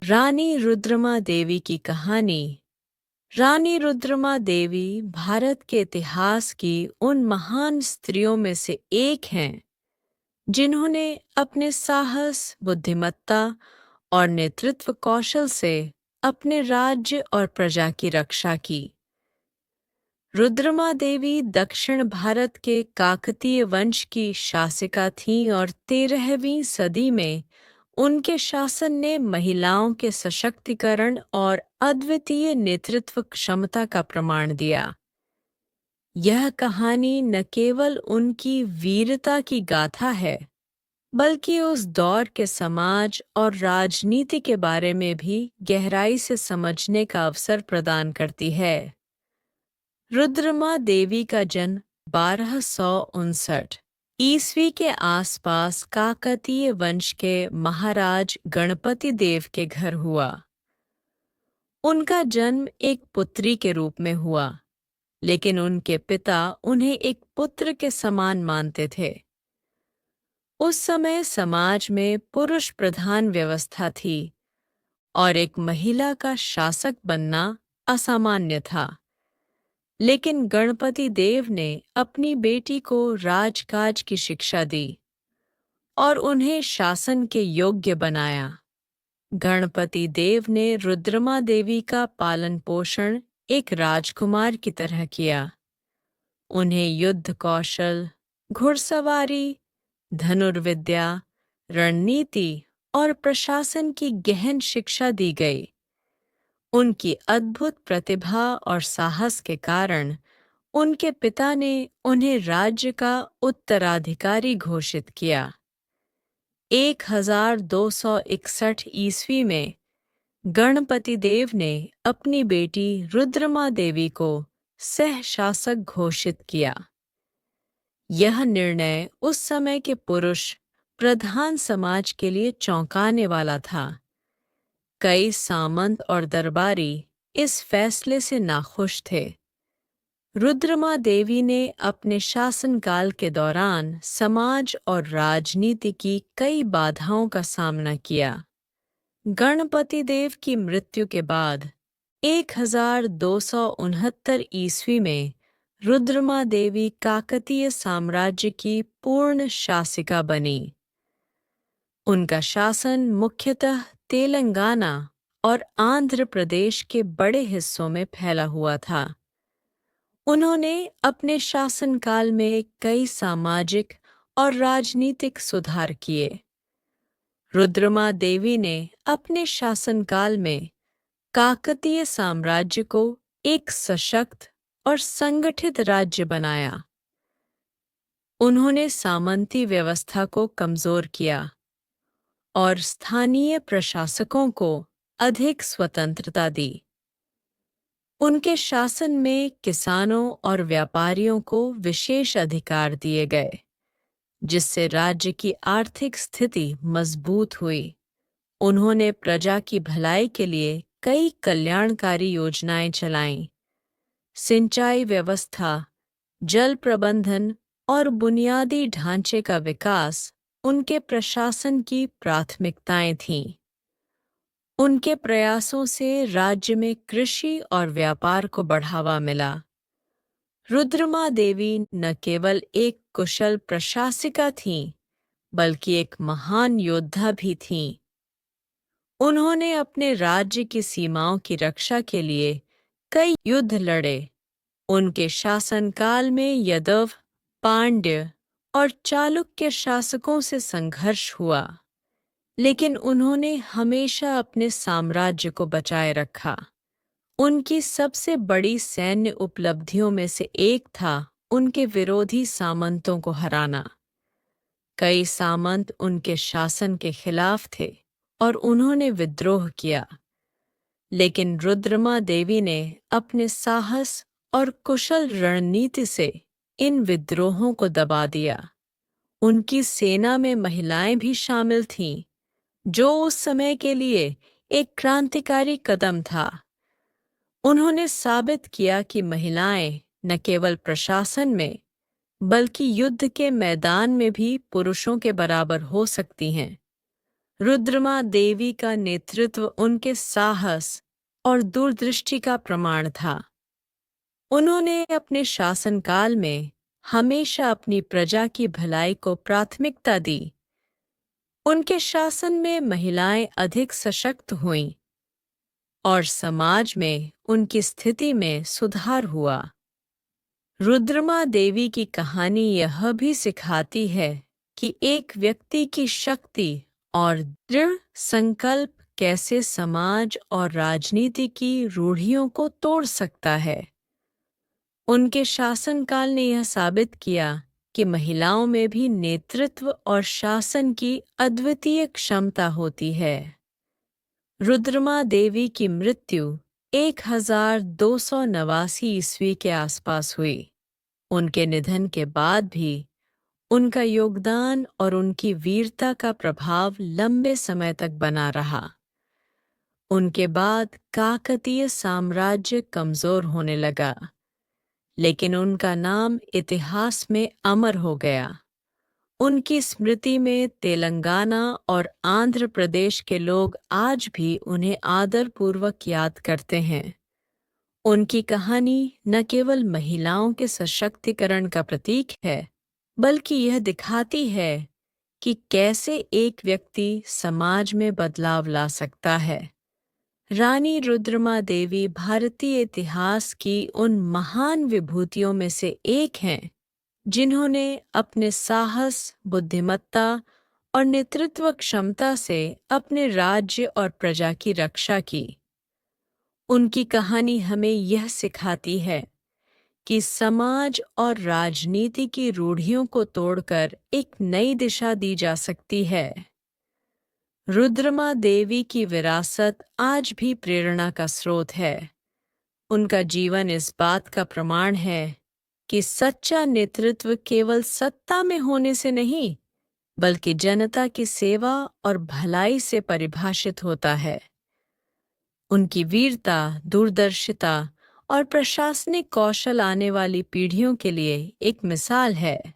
रानी रुद्रमा देवी की कहानी। रानी रुद्रमा देवी भारत के इतिहास की उन महान स्त्रियों में से एक हैं जिन्होंने अपने साहस, बुद्धिमत्ता और नेतृत्व कौशल से अपने राज्य और प्रजा की रक्षा की। रुद्रमा देवी दक्षिण भारत के काकतीय वंश की शासिका थीं और 13वीं सदी में उनके शासन ने महिलाओं के सशक्तिकरण और अद्वितीय नेतृत्व क्षमता का प्रमाण दिया। यह कहानी न केवल उनकी वीरता की गाथा है, बल्कि उस दौर के समाज और राजनीति के बारे में भी गहराई से समझने का अवसर प्रदान करती है। रुद्रमा देवी का जन्म 1259 ईस्वी के आसपास काकतीय वंश के महाराज गणपति देव के घर हुआ। उनका जन्म एक पुत्री के रूप में हुआ, लेकिन उनके पिता उन्हें एक पुत्र के समान मानते थे। उस समय समाज में पुरुष प्रधान व्यवस्था थी और एक महिला का शासक बनना असामान्य था। लेकिन गणपति देव ने अपनी बेटी को राजकाज की शिक्षा दी और उन्हें शासन के योग्य बनाया। गणपति देव ने रुद्रमा देवी का पालन पोषण एक राजकुमार की तरह किया। उन्हें युद्ध कौशल, घुड़सवारी, धनुर्विद्या, रणनीति और प्रशासन की गहन शिक्षा दी गई। उनकी अद्भुत प्रतिभा और साहस के कारण उनके पिता ने उन्हें राज्य का उत्तराधिकारी घोषित किया। 1261 ईस्वी में गणपति देव ने अपनी बेटी रुद्रमा देवी को सहशासक घोषित किया। यह निर्णय उस समय के पुरुष प्रधान समाज के लिए चौंकाने वाला था। कई सामंत और दरबारी इस फैसले से नाखुश थे। रुद्रमा देवी ने अपने शासनकाल के दौरान समाज और राजनीति की कई बाधाओं का सामना किया। गणपति देव की मृत्यु के बाद 1269 ईस्वी में रुद्रमा देवी काकतीय साम्राज्य की पूर्ण शासिका बनी। उनका शासन मुख्यतः तेलंगाना और आंध्र प्रदेश के बड़े हिस्सों में फैला हुआ था। उन्होंने अपने शासनकाल में कई सामाजिक और राजनीतिक सुधार किए। रुद्रमा देवी ने अपने शासनकाल में काकतीय साम्राज्य को एक सशक्त और संगठित राज्य बनाया। उन्होंने सामंती व्यवस्था को कमजोर किया और स्थानीय प्रशासकों को अधिक स्वतंत्रता दी। उनके शासन में किसानों और व्यापारियों को विशेष अधिकार दिए गए, जिससे राज्य की आर्थिक स्थिति मजबूत हुई। उन्होंने प्रजा की भलाई के लिए कई कल्याणकारी योजनाएं चलाईं। सिंचाई व्यवस्था, जल प्रबंधन और बुनियादी ढांचे का विकास उनके प्रशासन की प्राथमिकताएं थीं। उनके प्रयासों से राज्य में कृषि और व्यापार को बढ़ावा मिला। रुद्रमा देवी न केवल एक कुशल प्रशासिका थीं, बल्कि एक महान योद्धा भी थीं। उन्होंने अपने राज्य की सीमाओं की रक्षा के लिए कई युद्ध लड़े। उनके शासनकाल में यादव, पांड्य और चालुक्य शासकों से संघर्ष हुआ, लेकिन उन्होंने हमेशा अपने साम्राज्य को बचाए रखा। उनकी सबसे बड़ी सैन्य उपलब्धियों में से एक था उनके विरोधी सामंतों को हराना। कई सामंत उनके शासन के खिलाफ थे और उन्होंने विद्रोह किया, लेकिन रुद्रमा देवी ने अपने साहस और कुशल रणनीति से इन विद्रोहों को दबा दिया। उनकी सेना में महिलाएं भी शामिल थीं, जो उस समय के लिए एक क्रांतिकारी कदम था। उन्होंने साबित किया कि महिलाएं न केवल प्रशासन में, बल्कि युद्ध के मैदान में भी पुरुषों के बराबर हो सकती हैं। रुद्रमा देवी का नेतृत्व उनके साहस और दूरदृष्टि का प्रमाण था। उन्होंने अपने शासनकाल में हमेशा अपनी प्रजा की भलाई को प्राथमिकता दी। उनके शासन में महिलाएं अधिक सशक्त हुईं और समाज में उनकी स्थिति में सुधार हुआ। रुद्रमा देवी की कहानी यह भी सिखाती है कि एक व्यक्ति की शक्ति और दृढ़ संकल्प कैसे समाज और राजनीति की रूढ़ियों को तोड़ सकता है। उनके शासनकाल ने यह साबित किया कि महिलाओं में भी नेतृत्व और शासन की अद्वितीय क्षमता होती है। रुद्रमा देवी की मृत्यु 1289 ईस्वी के आसपास हुई। उनके निधन के बाद भी उनका योगदान और उनकी वीरता का प्रभाव लंबे समय तक बना रहा। उनके बाद काकतीय साम्राज्य कमजोर होने लगा, लेकिन उनका नाम इतिहास में अमर हो गया। उनकी स्मृति में तेलंगाना और आंध्र प्रदेश के लोग आज भी उन्हें आदरपूर्वक याद करते हैं। उनकी कहानी न केवल महिलाओं के सशक्तिकरण का प्रतीक है, बल्कि यह दिखाती है कि कैसे एक व्यक्ति समाज में बदलाव ला सकता है। रानी रुद्रमा देवी भारतीय इतिहास की उन महान विभूतियों में से एक हैं जिन्होंने अपने साहस, बुद्धिमत्ता और नेतृत्व क्षमता से अपने राज्य और प्रजा की रक्षा की। उनकी कहानी हमें यह सिखाती है कि समाज और राजनीति की रूढ़ियों को तोड़कर एक नई दिशा दी जा सकती है। रुद्रमा देवी की विरासत आज भी प्रेरणा का स्रोत है। उनका जीवन इस बात का प्रमाण है कि सच्चा नेतृत्व केवल सत्ता में होने से नहीं, बल्कि जनता की सेवा और भलाई से परिभाषित होता है। उनकी वीरता, दूरदर्शिता और प्रशासनिक कौशल आने वाली पीढ़ियों के लिए एक मिसाल है।